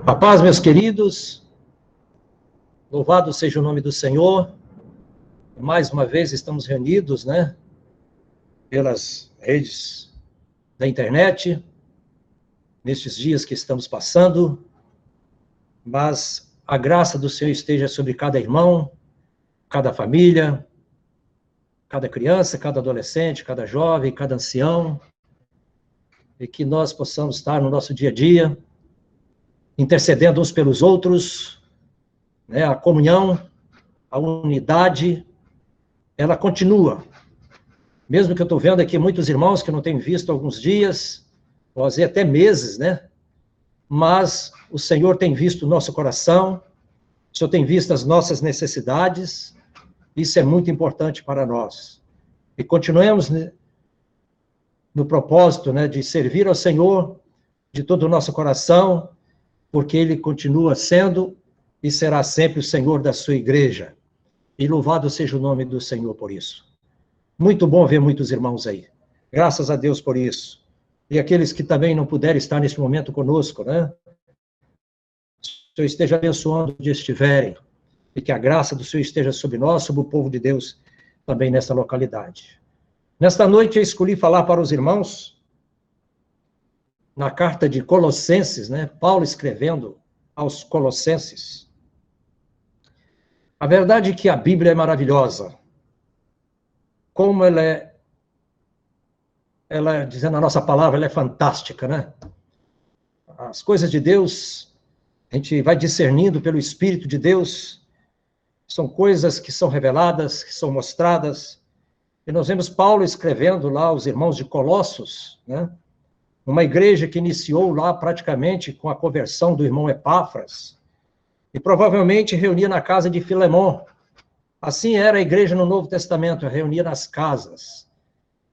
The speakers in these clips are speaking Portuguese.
A paz, meus queridos, louvado seja o nome do Senhor. Mais uma vez estamos reunidos, pelas redes da internet, nestes dias que estamos passando, mas a graça do Senhor esteja sobre cada irmão, cada família, cada criança, cada adolescente, cada jovem, cada ancião, e que nós possamos estar no nosso dia a dia, intercedendo uns pelos outros, a comunhão, a unidade, ela continua. Mesmo que eu estou vendo aqui muitos irmãos que eu não tenho visto há alguns dias, pode ser até meses, mas o Senhor tem visto o nosso coração, o Senhor tem visto as nossas necessidades, isso é muito importante para nós. E continuemos no propósito, de servir ao Senhor de todo o nosso coração, porque Ele continua sendo e será sempre o Senhor da sua igreja. E louvado seja o nome do Senhor por isso. Muito bom ver muitos irmãos aí. Graças a Deus por isso. E aqueles que também não puderem estar neste momento conosco, o Senhor esteja abençoando onde estiverem, e que a graça do Senhor esteja sobre nós, sobre o povo de Deus, também nessa localidade. Nesta noite eu escolhi falar para os irmãos na carta de Colossenses, Paulo escrevendo aos Colossenses. A verdade é que a Bíblia é maravilhosa. Como ela, dizendo a nossa palavra, ela é fantástica, As coisas de Deus, a gente vai discernindo pelo Espírito de Deus, são coisas que são reveladas, que são mostradas, e nós vemos Paulo escrevendo lá aos irmãos de Colossos, uma igreja que iniciou lá praticamente com a conversão do irmão Epáfras, e provavelmente reunia na casa de Filemon. Assim era a igreja no Novo Testamento, reunia nas casas.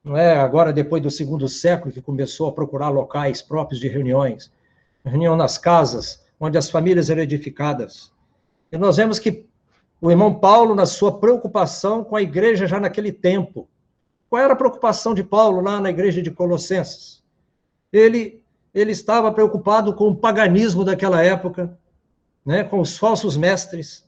Não é agora, depois do segundo século, que começou a procurar locais próprios de reuniões. Reunião nas casas, onde as famílias eram edificadas. E nós vemos que o irmão Paulo, na sua preocupação com a igreja já naquele tempo, qual era a preocupação de Paulo lá na igreja de Colossenses? Ele estava preocupado com o paganismo daquela época, com os falsos mestres,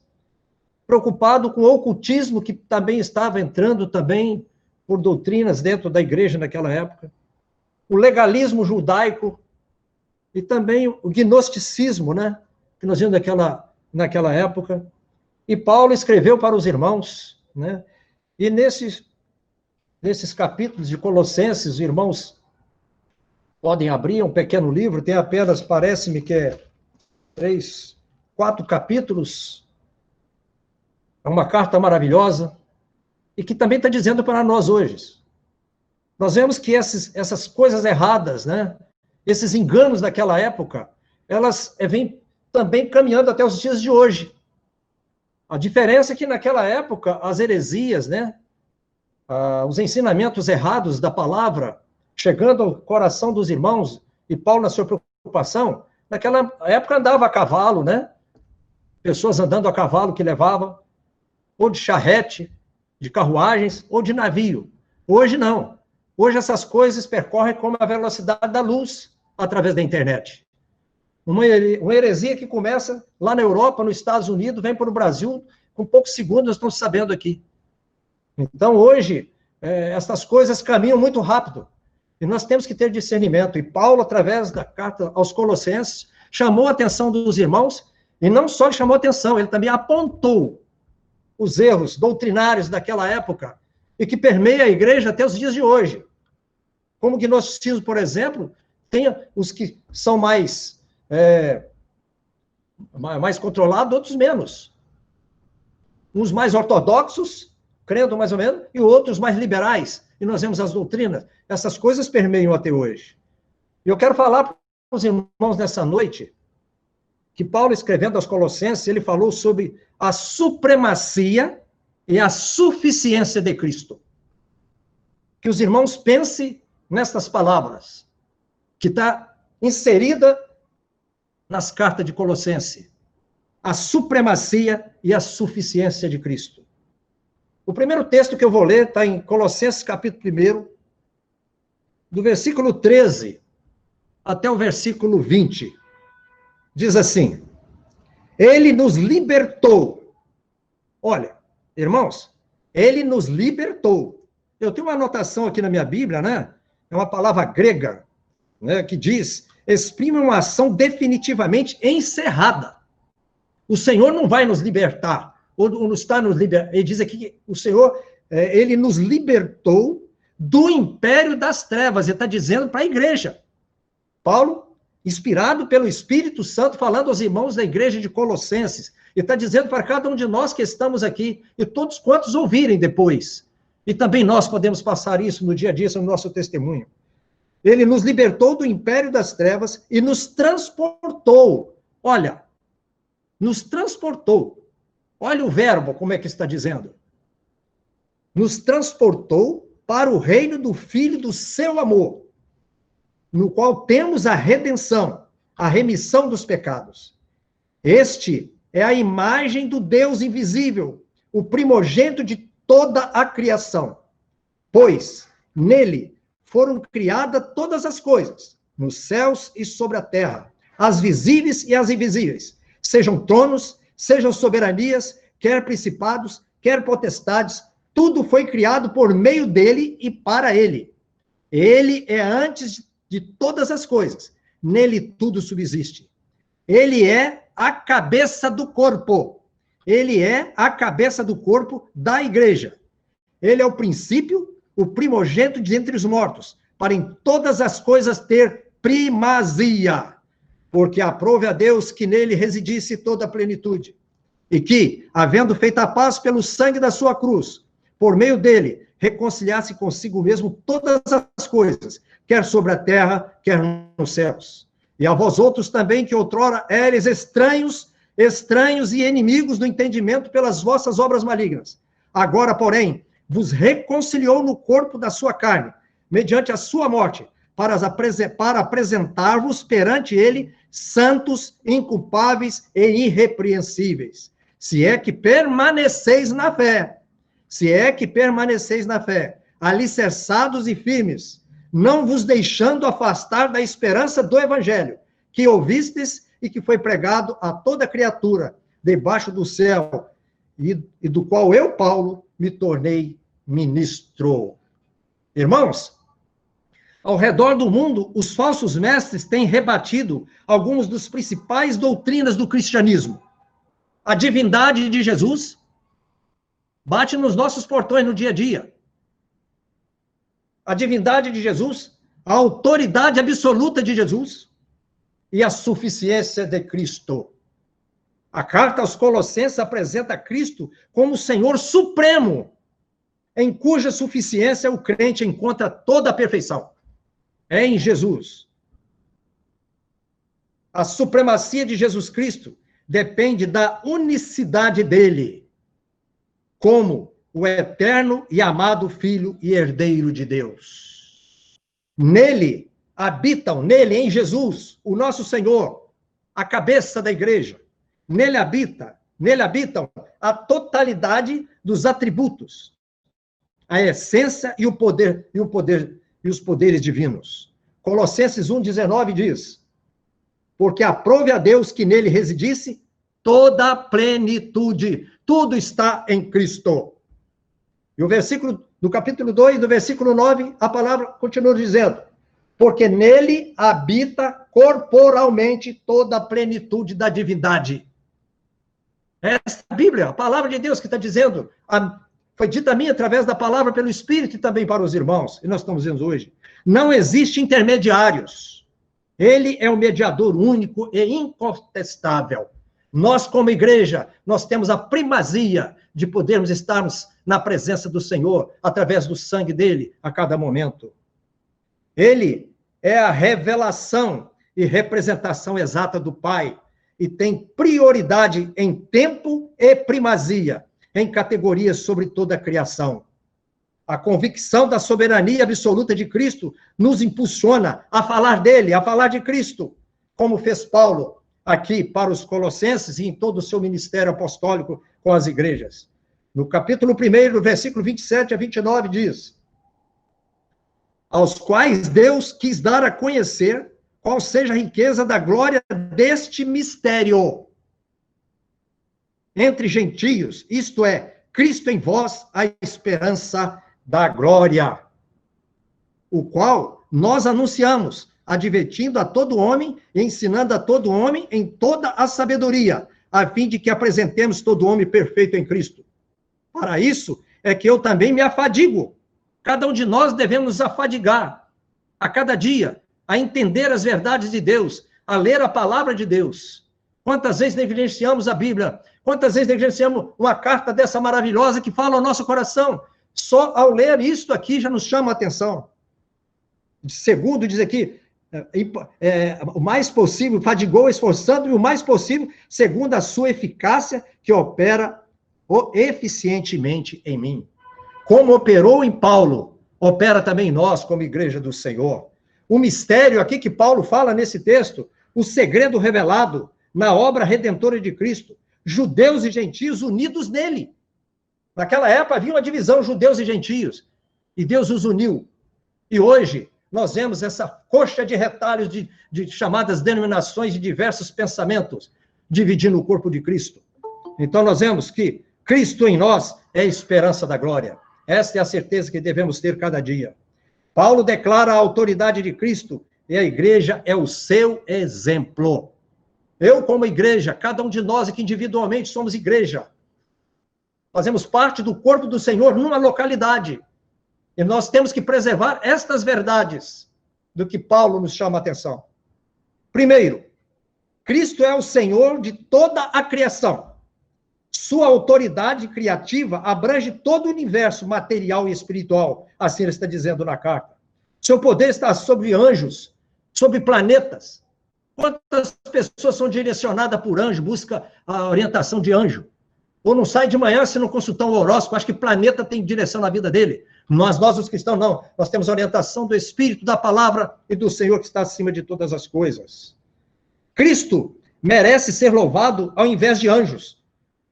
preocupado com o ocultismo que também estava entrando também por doutrinas dentro da igreja naquela época, o legalismo judaico e também o gnosticismo, que nós vimos naquela época. E Paulo escreveu para os irmãos, e nesses capítulos de Colossenses, os irmãos podem abrir um pequeno livro, tem apenas, parece-me que é 4 capítulos, é uma carta maravilhosa, e que também está dizendo para nós hoje. Nós vemos que essas coisas erradas, esses enganos daquela época, elas vêm também caminhando até os dias de hoje. A diferença é que naquela época, as heresias, os ensinamentos errados da palavra, chegando ao coração dos irmãos, e Paulo, na sua preocupação, naquela época andava a cavalo, pessoas andando a cavalo que levavam, ou de charrete, de carruagens, ou de navio. Hoje não. Hoje essas coisas percorrem como a velocidade da luz através da internet. Uma heresia que começa lá na Europa, nos Estados Unidos, vem para o Brasil, com poucos segundos nós estamos sabendo aqui. Então, hoje, essas coisas caminham muito rápido. E nós temos que ter discernimento. E Paulo, através da carta aos Colossenses, chamou a atenção dos irmãos, e não só chamou a atenção, ele também apontou os erros doutrinários daquela época, e que permeia a igreja até os dias de hoje. Como o gnosticismo, por exemplo, tem os que são mais controlados, outros menos. Uns mais ortodoxos, crendo mais ou menos, e outros mais liberais. E nós vemos as doutrinas. Essas coisas permeiam até hoje. E eu quero falar para os irmãos nessa noite que Paulo, escrevendo aos Colossenses, ele falou sobre a supremacia e a suficiência de Cristo. Que os irmãos pensem nestas palavras, que está inserida nas cartas de Colossenses. A supremacia e a suficiência de Cristo. O primeiro texto que eu vou ler está em Colossenses, capítulo 1, do versículo 13 até o versículo 20. diz assim: ele nos libertou. Olha, irmãos, ele nos libertou. Eu tenho uma anotação aqui na minha Bíblia, né? É uma palavra grega, né, que diz, exprime uma ação definitivamente encerrada. O Senhor não vai nos libertar, ou não está nos libertando. Ele diz aqui que o Senhor, ele nos libertou do império das trevas. Ele está dizendo para a igreja. Paulo, inspirado pelo Espírito Santo, falando aos irmãos da igreja de Colossenses, ele está dizendo para cada um de nós que estamos aqui, e todos quantos ouvirem depois, e também nós podemos passar isso no dia a dia, no nosso testemunho. Ele nos libertou do império das trevas e nos transportou. Olha, nos transportou. Olha o verbo, como é que está dizendo. Nos transportou para o reino do Filho do seu amor, no qual temos a redenção, a remissão dos pecados. Este é a imagem do Deus invisível, o primogênito de toda a criação. Pois nele foram criadas todas as coisas, nos céus e sobre a terra, as visíveis e as invisíveis, sejam tronos, sejam soberanias, quer principados, quer potestades, tudo foi criado por meio dele e para ele. Ele é antes de todas as coisas, nele tudo subsiste. Ele é a cabeça do corpo. Ele é a cabeça do corpo da igreja. Ele é o princípio, o primogênito de entre os mortos, para em todas as coisas ter primazia. Porque aprove a Deus que nele residisse toda a plenitude. E que, havendo feito a paz pelo sangue da sua cruz, por meio dele, reconciliasse consigo mesmo todas as coisas, quer sobre a terra, quer nos céus. E a vós outros também, que outrora éreis estranhos e inimigos do entendimento pelas vossas obras malignas. Agora, porém, vos reconciliou no corpo da sua carne, mediante a sua morte, para apresentar-vos perante ele santos, inculpáveis e irrepreensíveis. Se é que permaneceis na fé, alicerçados e firmes, não vos deixando afastar da esperança do evangelho, que ouvistes e que foi pregado a toda criatura, debaixo do céu, e do qual eu, Paulo, me tornei ministro. Irmãos, ao redor do mundo, os falsos mestres têm rebatido algumas das principais doutrinas do cristianismo. A divindade de Jesus bate nos nossos portões no dia a dia. A divindade de Jesus, a autoridade absoluta de Jesus e a suficiência de Cristo. A carta aos Colossenses apresenta Cristo como o Senhor supremo, em cuja suficiência o crente encontra toda a perfeição. É em Jesus. A supremacia de Jesus Cristo depende da unicidade dele, como o eterno e amado Filho e herdeiro de Deus. Nele habitam, em Jesus, o nosso Senhor, a cabeça da igreja. Nele habitam a totalidade dos atributos, a essência e os poderes divinos. Colossenses 1,19 diz: porque aprove a Deus que nele residisse toda a plenitude, tudo está em Cristo. E o versículo do capítulo 2, do versículo 9, a palavra continua dizendo: porque nele habita corporalmente toda a plenitude da divindade. Esta é a Bíblia, a palavra de Deus que está dizendo, foi dita a mim através da palavra pelo Espírito e também para os irmãos, e nós estamos vendo hoje. Não existe intermediários. Ele é o mediador único e incontestável. Nós, como igreja, nós temos a primazia de podermos estarmos na presença do Senhor, através do sangue dele, a cada momento. Ele é a revelação e representação exata do Pai, e tem prioridade em tempo e primazia, em categorias sobre toda a criação. A convicção da soberania absoluta de Cristo nos impulsiona a falar dele, a falar de Cristo, como fez Paulo aqui para os Colossenses e em todo o seu ministério apostólico com as igrejas. No capítulo 1, no versículo 27 a 29, diz: aos quais Deus quis dar a conhecer qual seja a riqueza da glória deste mistério entre gentios, isto é, Cristo em vós, a esperança da glória, o qual nós anunciamos, advertindo a todo homem e ensinando a todo homem em toda a sabedoria, a fim de que apresentemos todo homem perfeito em Cristo. Para isso é que eu também me afadigo. Cada um de nós devemos nos afadigar a cada dia, a entender as verdades de Deus, a ler a palavra de Deus. Quantas vezes negligenciamos a Bíblia? Quantas vezes negligenciamos uma carta dessa maravilhosa que fala ao nosso coração? Só ao ler isto aqui já nos chama a atenção. Segundo, diz aqui, o mais possível, fadigou esforçando, e o mais possível, segundo a sua eficácia, que opera eficientemente em mim. Como operou em Paulo, opera também em nós, como igreja do Senhor. O mistério aqui que Paulo fala nesse texto, o segredo revelado na obra redentora de Cristo, judeus e gentios unidos nele. Naquela época havia uma divisão, judeus e gentios, e Deus os uniu. E hoje nós vemos essa coxa de retalhos de chamadas denominações de diversos pensamentos, dividindo o corpo de Cristo. Então nós vemos que Cristo em nós é a esperança da glória. Esta é a certeza que devemos ter cada dia. Paulo declara a autoridade de Cristo e a igreja é o seu exemplo. Eu, como igreja, cada um de nós aqui individualmente somos igreja. Fazemos parte do corpo do Senhor numa localidade. E nós temos que preservar estas verdades do que Paulo nos chama a atenção. Primeiro, Cristo é o Senhor de toda a criação. Sua autoridade criativa abrange todo o universo material e espiritual, assim ele está dizendo na carta. Seu poder está sobre anjos, sobre planetas. Quantas pessoas são direcionadas por anjo, busca a orientação de anjo? Ou não sai de manhã se não consultar um horóscopo, acho que planeta tem direção na vida dele. Nós os cristãos, não. Nós temos a orientação do Espírito, da palavra e do Senhor que está acima de todas as coisas. Cristo merece ser louvado ao invés de anjos.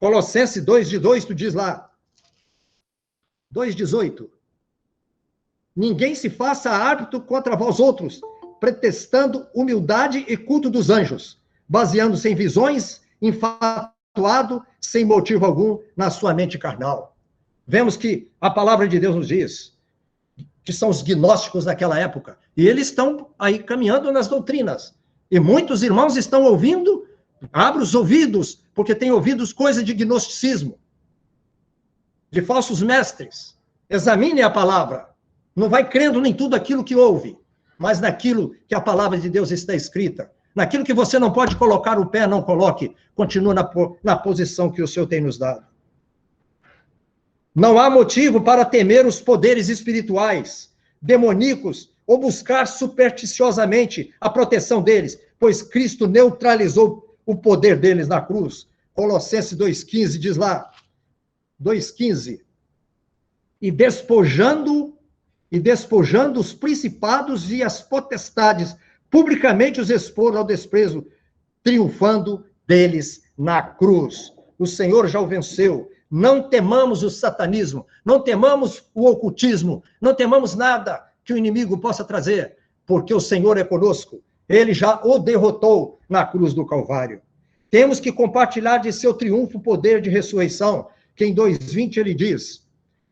Colossenses 2:2, tu diz lá. 2:18. Ninguém se faça árbitro contra vós outros, pretextando humildade e culto dos anjos, baseando-se em visões, infatuado, sem motivo algum, na sua mente carnal. Vemos que a palavra de Deus nos diz que são os gnósticos daquela época, e eles estão aí caminhando nas doutrinas. E muitos irmãos estão ouvindo, abra os ouvidos, porque têm ouvido coisas de gnosticismo, de falsos mestres. Examine a palavra. Não vai crendo nem tudo aquilo que ouve, mas naquilo que a palavra de Deus está escrita. Naquilo que você não pode colocar o pé, não coloque. Continua na posição que o Senhor tem nos dado. Não há motivo para temer os poderes espirituais, demoníacos, ou buscar supersticiosamente a proteção deles, pois Cristo neutralizou o poder deles na cruz. Colossenses 2,15 diz lá, 2,15. E despojando os principados e as potestades, publicamente os expor ao desprezo, triunfando deles na cruz. O Senhor já o venceu. Não temamos o satanismo, não temamos o ocultismo, não temamos nada que o inimigo possa trazer, porque o Senhor é conosco. Ele já o derrotou na cruz do Calvário. Temos que compartilhar de seu triunfo o poder de ressurreição, que em 2:20 ele diz,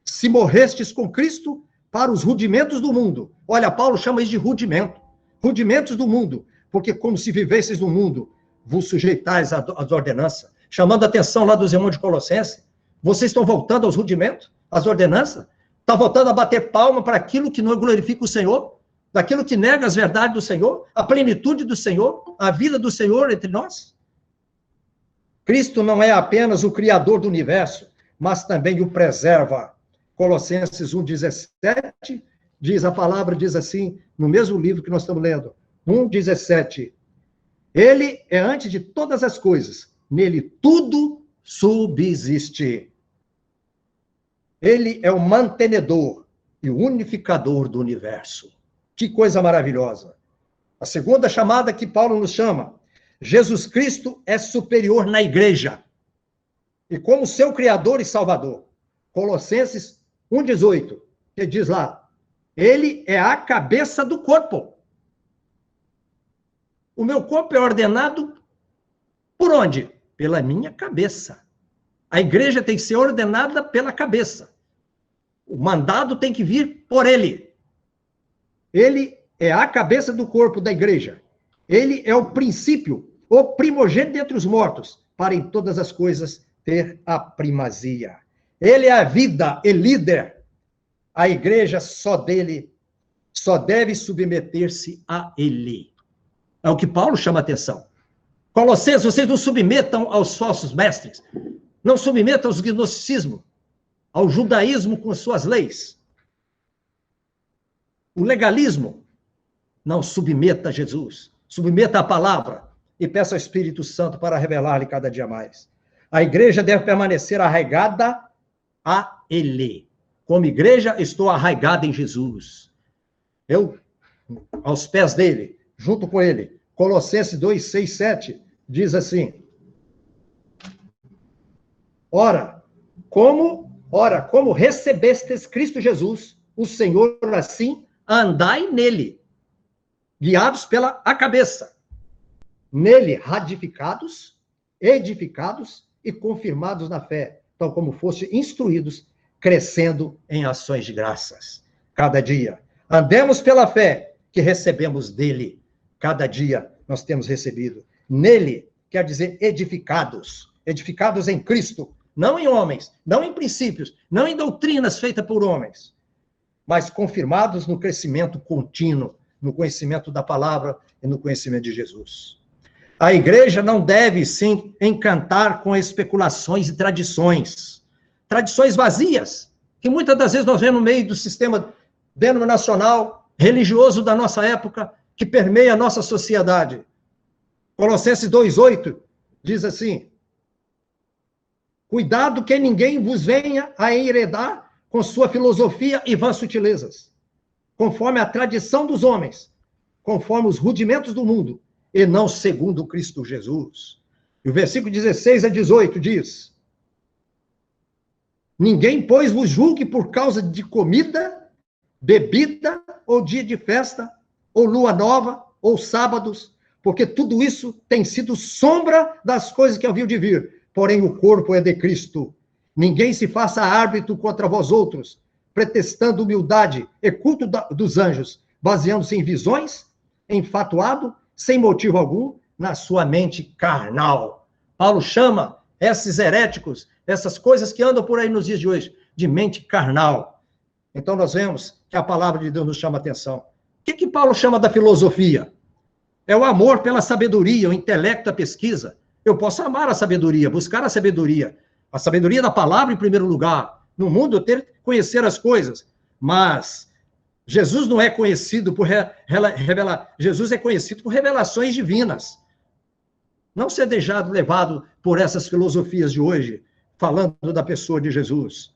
se morrestes com Cristo para os rudimentos do mundo. Olha, Paulo chama isso de rudimento. Rudimentos do mundo, porque como se vivesseis no mundo, vos sujeitais às ordenanças. Chamando a atenção lá dos irmãos de Colossenses, vocês estão voltando aos rudimentos, às ordenanças? Estão voltando a bater palma para aquilo que não glorifica o Senhor? Daquilo que nega as verdades do Senhor? A plenitude do Senhor? A vida do Senhor entre nós? Cristo não é apenas o Criador do universo, mas também o preserva. Colossenses 1,17, diz, a palavra diz assim, no mesmo livro que nós estamos lendo, 1,17. Ele é antes de todas as coisas, nele tudo subsiste. Ele é o mantenedor e o unificador do universo. Que coisa maravilhosa. A segunda chamada que Paulo nos chama, Jesus Cristo é superior na igreja. E como seu Criador e Salvador. Colossenses 1,18, que diz lá, ele é a cabeça do corpo. O meu corpo é ordenado por onde? Pela minha cabeça. A igreja tem que ser ordenada pela cabeça. O mandado tem que vir por ele. Ele é a cabeça do corpo da igreja. Ele é o princípio, o primogênito entre os mortos, para em todas as coisas ter a primazia. Ele é a vida e líder. A igreja só deve submeter-se a ele. É o que Paulo chama a atenção. Colossenses, vocês não submetam aos falsos mestres. Não submetam ao gnosticismo, ao judaísmo com suas leis. O legalismo, não submeta a Jesus. Submeta a palavra e peça ao Espírito Santo para revelar-lhe cada dia mais. A igreja deve permanecer arraigada a ele. Como igreja, estou arraigada em Jesus. Eu, aos pés dele, junto com ele. Colossenses 2, 6, 7, diz assim: Ora, como recebestes Cristo Jesus, o Senhor, assim, andai nele, guiados pela a cabeça, nele ratificados, edificados e confirmados na fé, tal como foste instruídos, crescendo em ações de graças. Cada dia. Andemos pela fé que recebemos dele. Cada dia nós temos recebido. Nele, quer dizer edificados. Edificados em Cristo. Não em homens, não em princípios, não em doutrinas feitas por homens, mas confirmados no crescimento contínuo, no conhecimento da palavra e no conhecimento de Jesus. A igreja não deve, sim, encantar com especulações e tradições vazias, que muitas das vezes nós vemos no meio do sistema denominacional, religioso da nossa época, que permeia a nossa sociedade. Colossenses 2,8 diz assim: Cuidado que ninguém vos venha a enredar com sua filosofia e vãs sutilezas, conforme a tradição dos homens, conforme os rudimentos do mundo, e não segundo Cristo Jesus. E o versículo 16 a 18 diz: Ninguém, pois, vos julgue por causa de comida, bebida, ou dia de festa, ou lua nova, ou sábados, porque tudo isso tem sido sombra das coisas que haviam de vir. Porém, o corpo é de Cristo. Ninguém se faça árbitro contra vós outros, pretextando humildade e culto dos anjos, baseando-se em visões, enfatuado, sem motivo algum, na sua mente carnal. Paulo chama esses heréticos, essas coisas que andam por aí nos dias de hoje, de mente carnal. Então, nós vemos que a palavra de Deus nos chama a atenção. O que Paulo chama da filosofia? É o amor pela sabedoria, o intelecto, a pesquisa. Eu posso amar a sabedoria, buscar a sabedoria da palavra em primeiro lugar. No mundo, eu ter que conhecer as coisas. Mas Jesus não é conhecido por revelar. Jesus é conhecido por revelações divinas. Não ser deixado levado por essas filosofias de hoje, falando da pessoa de Jesus.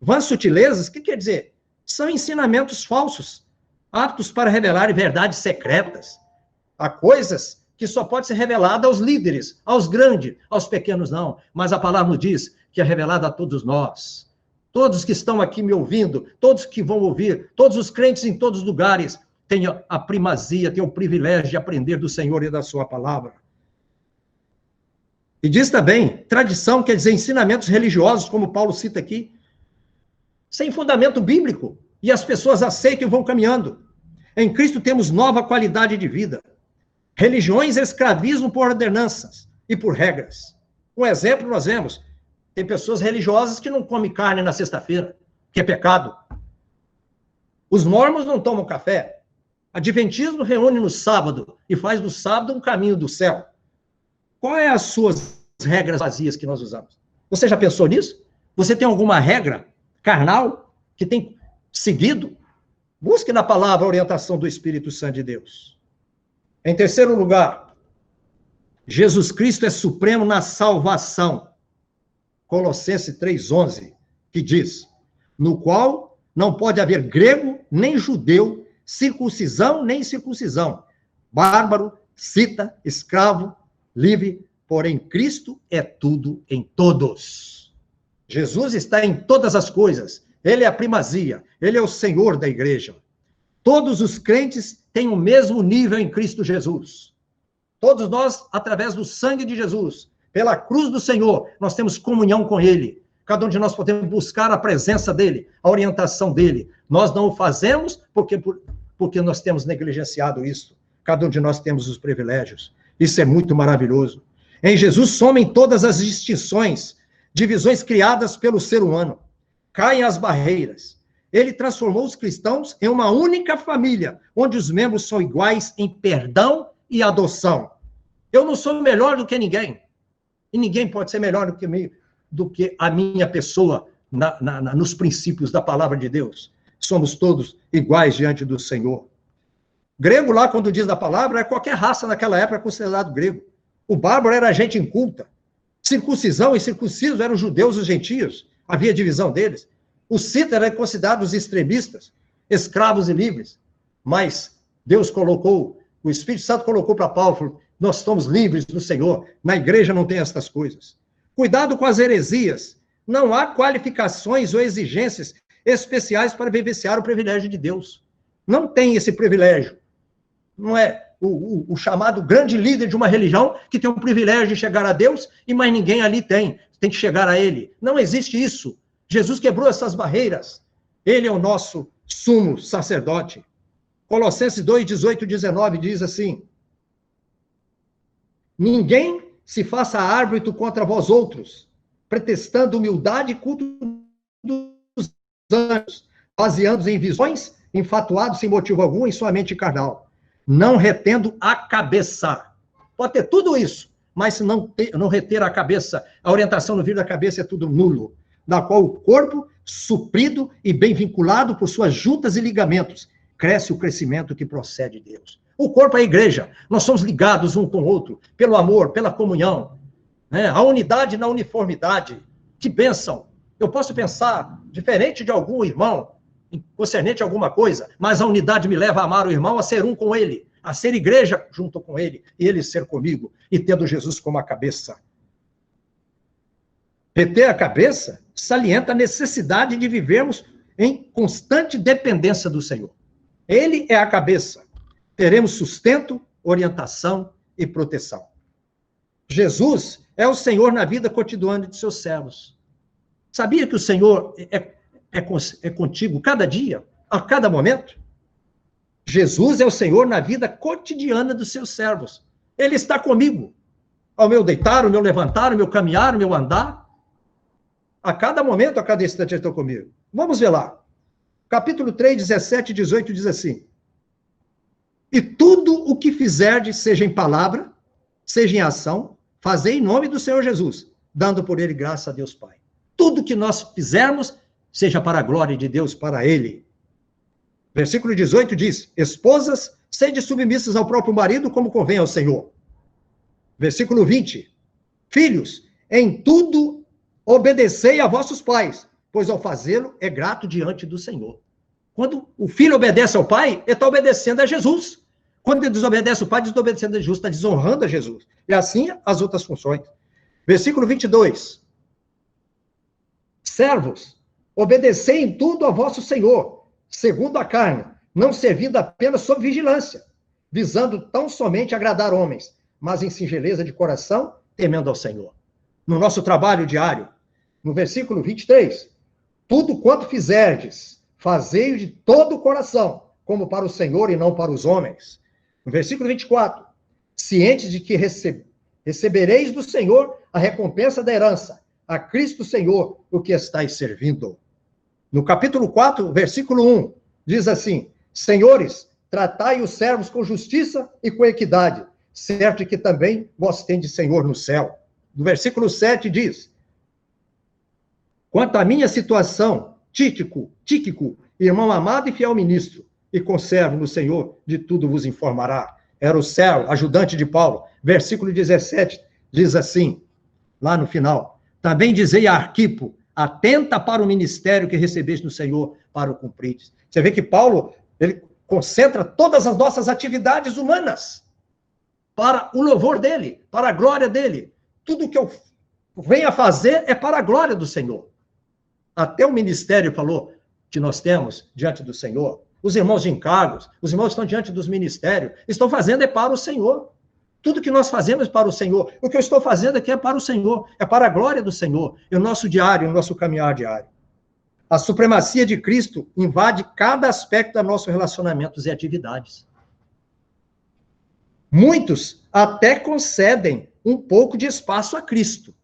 Vãs sutilezas, o que quer dizer? São ensinamentos falsos, aptos para revelar verdades secretas. Há coisas que só pode ser revelada aos líderes, aos grandes, aos pequenos não. Mas a palavra nos diz que é revelada a todos nós. Todos que estão aqui me ouvindo, todos que vão ouvir, todos os crentes em todos os lugares, têm a primazia, têm o privilégio de aprender do Senhor e da sua palavra. E diz também, tradição quer dizer ensinamentos religiosos, como Paulo cita aqui, sem fundamento bíblico, e as pessoas aceitam e vão caminhando. Em Cristo temos nova qualidade de vida. Religiões é escravismo por ordenanças e por regras. Um exemplo nós vemos, tem pessoas religiosas que não comem carne na sexta-feira, que é pecado. Os mormons não tomam café. Adventismo reúne no sábado e faz do sábado um caminho do céu. Qual é as suas regras vazias que nós usamos? Você já pensou nisso? Você tem alguma regra carnal que tem seguido? Busque na palavra a orientação do Espírito Santo de Deus. Em terceiro lugar, Jesus Cristo é supremo na salvação. Colossenses 3,11, que diz, no qual não pode haver grego, nem judeu, circuncisão, nem incircuncisão, bárbaro, cita, escravo, livre, porém Cristo é tudo em todos. Jesus está em todas as coisas. Ele é a primazia, ele é o Senhor da igreja. Todos os crentes têm o mesmo nível em Cristo Jesus. Todos nós, através do sangue de Jesus, pela cruz do Senhor, nós temos comunhão com Ele. Cada um de nós podemos buscar a presença dEle, a orientação dEle. Nós não o fazemos porque nós temos negligenciado isso. Cada um de nós temos os privilégios. Isso é muito maravilhoso. Em Jesus somem todas as distinções, divisões criadas pelo ser humano. Caem as barreiras. Ele transformou os cristãos em uma única família, onde os membros são iguais em perdão e adoção. Eu não sou melhor do que ninguém. E ninguém pode ser melhor do que a minha pessoa nos princípios da palavra de Deus. Somos todos iguais diante do Senhor. Grego lá, quando diz da palavra, é qualquer raça naquela época considerado grego. O bárbaro era gente inculta. Circuncisão e circunciso eram os judeus e os gentios. Havia divisão deles. Os cítaros eram considerados extremistas, escravos e livres. Mas Deus colocou, o Espírito Santo colocou para Paulo, falou, nós estamos livres do Senhor. Na igreja não tem estas coisas. Cuidado com as heresias. Não há qualificações ou exigências especiais para vivenciar o privilégio de Deus. Não tem esse privilégio. Não é o chamado grande líder de uma religião que tem o privilégio de chegar a Deus e mais ninguém ali tem que chegar a Ele. Não existe isso. Jesus quebrou essas barreiras. Ele é o nosso sumo sacerdote. Colossenses 2, 18 e 19 diz assim, ninguém se faça árbitro contra vós outros, pretextando humildade e culto dos anjos, baseando-os em visões, enfatuados sem motivo algum em sua mente carnal, não retendo a cabeça. Pode ter tudo isso, mas se não reter a cabeça, a orientação no vídeo da cabeça é tudo nulo, na qual o corpo, suprido e bem vinculado por suas juntas e ligamentos, cresce o crescimento que procede de Deus. O corpo é a igreja, nós somos ligados um com o outro, pelo amor, pela comunhão, né? A unidade na uniformidade, que bênção. Eu posso pensar diferente de algum irmão, concernente a alguma coisa, mas a unidade me leva a amar o irmão, a ser um com ele, a ser igreja junto com ele, e ele ser comigo, e tendo Jesus como a cabeça. Reter a cabeça salienta a necessidade de vivermos em constante dependência do Senhor. Ele é a cabeça. Teremos sustento, orientação e proteção. Jesus é o Senhor na vida cotidiana de seus servos. Sabia que o Senhor é contigo cada dia, a cada momento? Jesus é o Senhor na vida cotidiana dos seus servos. Ele está comigo. Ao meu deitar, ao meu levantar, ao meu caminhar, ao meu andar. A cada momento, a cada instante, ele está comigo. Vamos ver lá. Capítulo 3, 17 e 18 diz assim, e tudo o que fizerdes, seja em palavra, seja em ação, fazei em nome do Senhor Jesus, dando por ele graça a Deus Pai. Tudo que nós fizermos, seja para a glória de Deus, para ele. Versículo 18 diz, esposas, sede submissas ao próprio marido, como convém ao Senhor. Versículo 20, filhos, em tudo obedecei a vossos pais, pois ao fazê-lo é grato diante do Senhor. Quando o filho obedece ao pai, ele está obedecendo a Jesus. Quando ele desobedece o pai, desobedecendo a Jesus, está desonrando a Jesus. E assim as outras funções. Versículo 22. Servos, obedecei em tudo a vosso Senhor, segundo a carne, não servindo apenas sob vigilância, visando tão somente agradar homens, mas em singeleza de coração, temendo ao Senhor. No nosso trabalho diário, no versículo 23, tudo quanto fizerdes, fazei-o de todo o coração, como para o Senhor e não para os homens. No versículo 24, cientes de que recebereis do Senhor a recompensa da herança, a Cristo Senhor, o que estáis servindo. No capítulo 4, versículo 1, diz assim, senhores, tratai os servos com justiça e com equidade, certo que também vós tendes Senhor no céu. No versículo 7 diz, quanto à minha situação, Tíquico, irmão amado e fiel ministro, e conservo no Senhor, de tudo vos informará. Era o servo, ajudante de Paulo. Versículo 17 diz assim, lá no final, também dizei a Arquipo, atenta para o ministério que recebeste no Senhor, para o cumprides. Você vê que Paulo, ele concentra todas as nossas atividades humanas para o louvor dele, para a glória dele. Tudo que eu venho a fazer é para a glória do Senhor. Até o ministério falou que nós temos diante do Senhor. Os irmãos de encargos, os irmãos que estão diante dos ministérios, estão fazendo é para o Senhor. Tudo que nós fazemos é para o Senhor. O que eu estou fazendo aqui é para o Senhor, é para a glória do Senhor. É o nosso diário, o nosso caminhar diário. A supremacia de Cristo invade cada aspecto dos nossos relacionamentos e atividades. Muitos até concedem um pouco de espaço a Cristo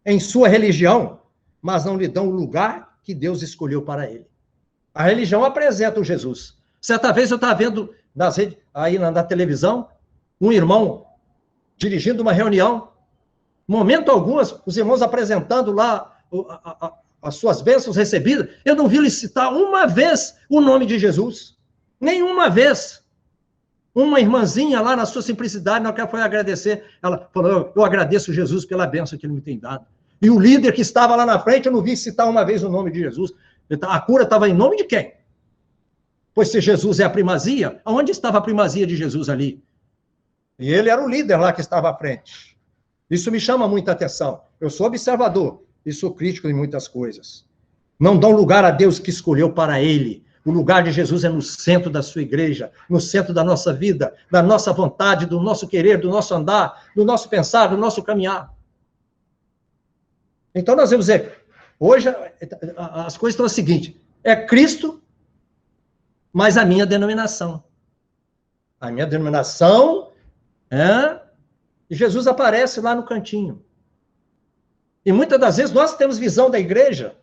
em sua religião, mas não lhe dão o lugar que Deus escolheu para ele. A religião apresenta o Jesus. Certa vez eu estava vendo aí na televisão, um irmão dirigindo uma reunião, momento algum, os irmãos apresentando lá as suas bênçãos recebidas, eu não vi ele citar uma vez o nome de Jesus. Nenhuma vez. Uma irmãzinha lá, na sua simplicidade, na hora que ela foi agradecer, ela falou, eu agradeço Jesus pela bênção que ele me tem dado. E o líder que estava lá na frente, eu não vi citar uma vez o nome de Jesus. A cura estava em nome de quem? Pois se Jesus é a primazia, aonde estava a primazia de Jesus ali? E ele era o líder lá que estava à frente. Isso me chama muita atenção. Eu sou observador e sou crítico em muitas coisas. Não dão lugar a Deus que escolheu para ele. O lugar de Jesus é no centro da sua igreja, no centro da nossa vida, da nossa vontade, do nosso querer, do nosso andar, do nosso pensar, do nosso caminhar. Então nós vamos dizer, hoje as coisas estão o seguinte, é Cristo, mas a minha denominação. A minha denominação e Jesus aparece lá no cantinho. E muitas das vezes nós temos visão da igreja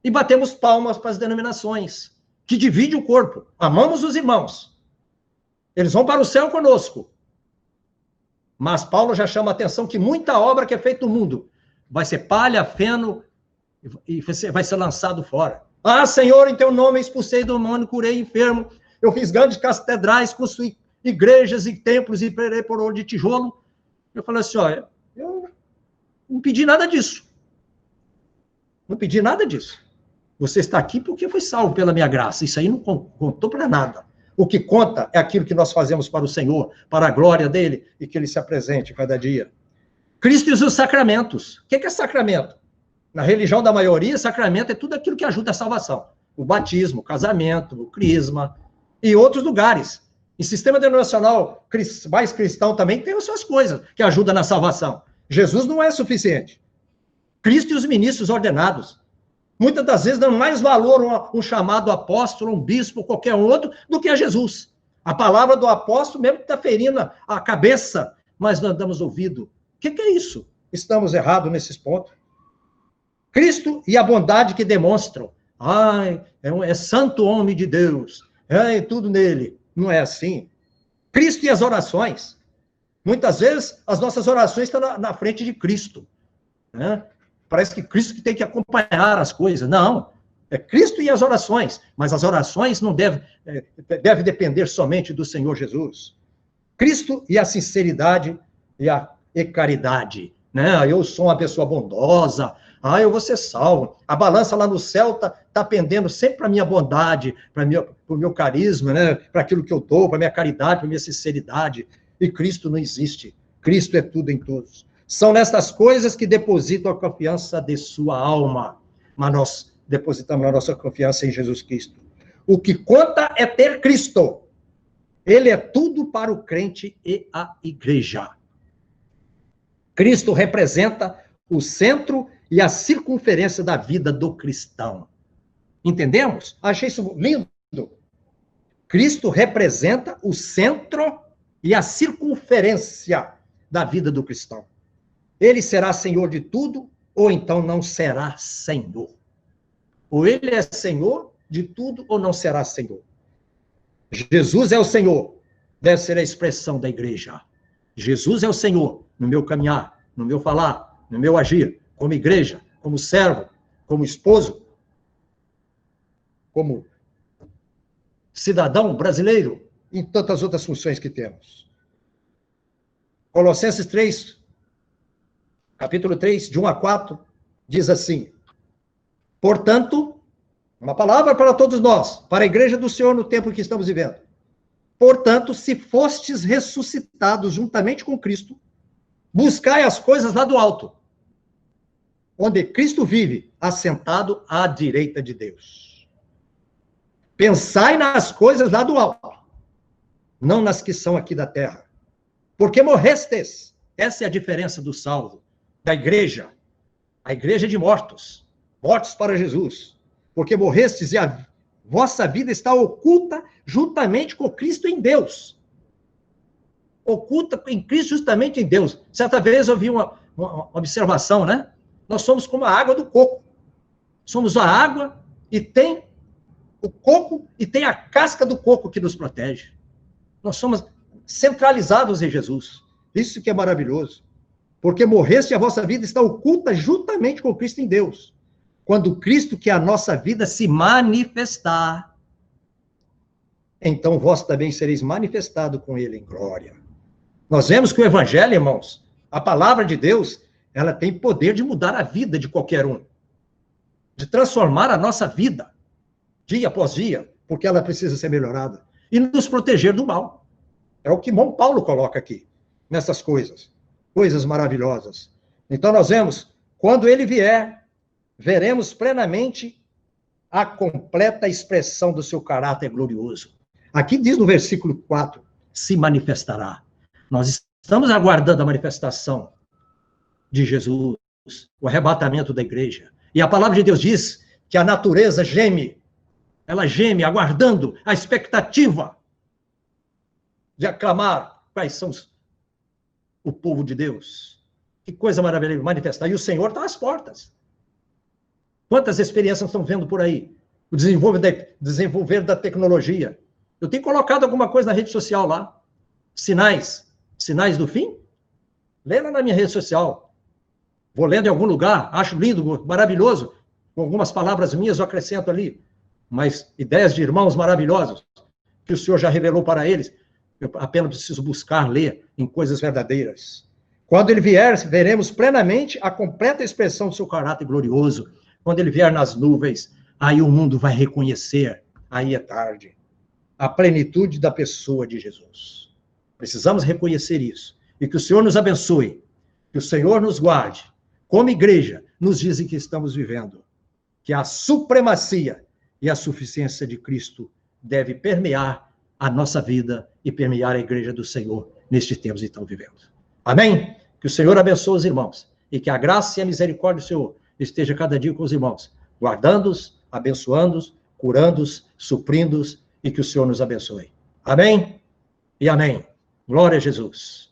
e batemos palmas para as denominações, que dividem o corpo. Amamos os irmãos. Eles vão para o céu conosco. Mas Paulo já chama a atenção que muita obra que é feita no mundo vai ser palha, feno, e vai ser lançado fora. Ah, Senhor, em teu nome eu expulsei do demônio, curei enfermo, eu fiz grandes catedrais, construí igrejas e templos e perei por ouro de tijolo. Eu falei assim, olha, eu não pedi nada disso. Não pedi nada disso. Você está aqui porque foi salvo pela minha graça. Isso aí não contou para nada. O que conta é aquilo que nós fazemos para o Senhor, para a glória dele, e que ele se apresente cada dia. Cristo e os sacramentos. O que é sacramento? Na religião da maioria, sacramento é tudo aquilo que ajuda a salvação. O batismo, o casamento, o crisma e outros lugares. Em sistema denominacional mais cristão também tem as suas coisas que ajudam na salvação. Jesus não é suficiente. Cristo e os ministros ordenados. Muitas das vezes dão mais valor a um chamado apóstolo, um bispo, qualquer outro, do que a Jesus. A palavra do apóstolo mesmo está ferindo a cabeça, mas não damos ouvido. O que é isso? Estamos errados nesses pontos. Cristo e a bondade que demonstram. Ai, é santo homem de Deus. É tudo nele. Não é assim. Cristo e as orações. Muitas vezes, as nossas orações estão na frente de Cristo. Né? Parece que Cristo que tem que acompanhar as coisas. Não. É Cristo e as orações. Mas as orações não devem depender somente do Senhor Jesus. Cristo e a sinceridade e caridade. Né? Eu sou uma pessoa bondosa. Eu vou ser salvo. A balança lá no céu está pendendo sempre para a minha bondade, para o meu carisma, né? Para aquilo que eu dou, para a minha caridade, para a minha sinceridade. E Cristo não existe. Cristo é tudo em todos. São nessas coisas que depositam a confiança de sua alma. Mas nós depositamos a nossa confiança em Jesus Cristo. O que conta é ter Cristo. Ele é tudo para o crente e a igreja. Cristo representa o centro e a circunferência da vida do cristão. Entendemos? Achei isso lindo. Cristo representa o centro e a circunferência da vida do cristão. Ele será Senhor de tudo, ou então não será Senhor. Ou ele é Senhor de tudo, ou não será Senhor. Jesus é o Senhor, deve ser a expressão da igreja. Jesus é o Senhor no meu caminhar, no meu falar, no meu agir, como igreja, como servo, como esposo, como cidadão brasileiro, em tantas outras funções que temos. Colossenses 3, capítulo 3, de 1 a 4, diz assim: portanto, uma palavra para todos nós, para a igreja do Senhor no tempo que estamos vivendo. Portanto, se fostes ressuscitados juntamente com Cristo, buscai as coisas lá do alto, onde Cristo vive, assentado à direita de Deus. Pensai nas coisas lá do alto, não nas que são aqui da terra. Porque morrestes. Essa é a diferença do salvo, da igreja. A igreja é de mortos, mortos para Jesus. Porque morrestes e a vossa vida está oculta juntamente com Cristo em Deus. Oculta em Cristo justamente em Deus. Certa vez eu vi uma observação, né? Nós somos como a água do coco. Somos a água e tem o coco e tem a casca do coco que nos protege. Nós somos centralizados em Jesus. Isso que é maravilhoso. Porque morreste e a vossa vida está oculta juntamente com Cristo em Deus. Quando Cristo, que é a nossa vida, se manifestar, então vós também sereis manifestado com ele em glória. Nós vemos que o evangelho, irmãos, a palavra de Deus, ela tem poder de mudar a vida de qualquer um. De transformar a nossa vida, dia após dia, porque ela precisa ser melhorada. E nos proteger do mal. É o que São Paulo coloca aqui, nessas coisas. Coisas maravilhosas. Então nós vemos, quando ele vier, veremos plenamente a completa expressão do seu caráter glorioso. Aqui diz no versículo 4, se manifestará. Nós estamos aguardando a manifestação de Jesus, o arrebatamento da igreja. E a palavra de Deus diz que a natureza geme, ela geme, aguardando a expectativa de aclamar quais são o povo de Deus. Que coisa maravilhosa, manifestar. E o Senhor está às portas. Quantas experiências estão vendo por aí? O desenvolver da tecnologia. Eu tenho colocado alguma coisa na rede social lá. Sinais do fim? Lê lá na minha rede social. Vou lendo em algum lugar, acho lindo, maravilhoso. Com algumas palavras minhas eu acrescento ali. Mas ideias de irmãos maravilhosos que o Senhor já revelou para eles. Eu apenas preciso buscar, ler em coisas verdadeiras. Quando ele vier, veremos plenamente a completa expressão do seu caráter glorioso. Quando ele vier nas nuvens, aí o mundo vai reconhecer, aí é tarde, a plenitude da pessoa de Jesus. Precisamos reconhecer isso. E que o Senhor nos abençoe, que o Senhor nos guarde, como igreja, nos dizem que estamos vivendo, que a supremacia e a suficiência de Cristo deve permear a nossa vida e permear a igreja do Senhor nestes tempos que estamos vivendo. Amém? Que o Senhor abençoe os irmãos e que a graça e a misericórdia do Senhor esteja cada dia com os irmãos, guardando-os, abençoando-os, curando-os, suprindo-os e que o Senhor nos abençoe. Amém? E amém. Glória a Jesus.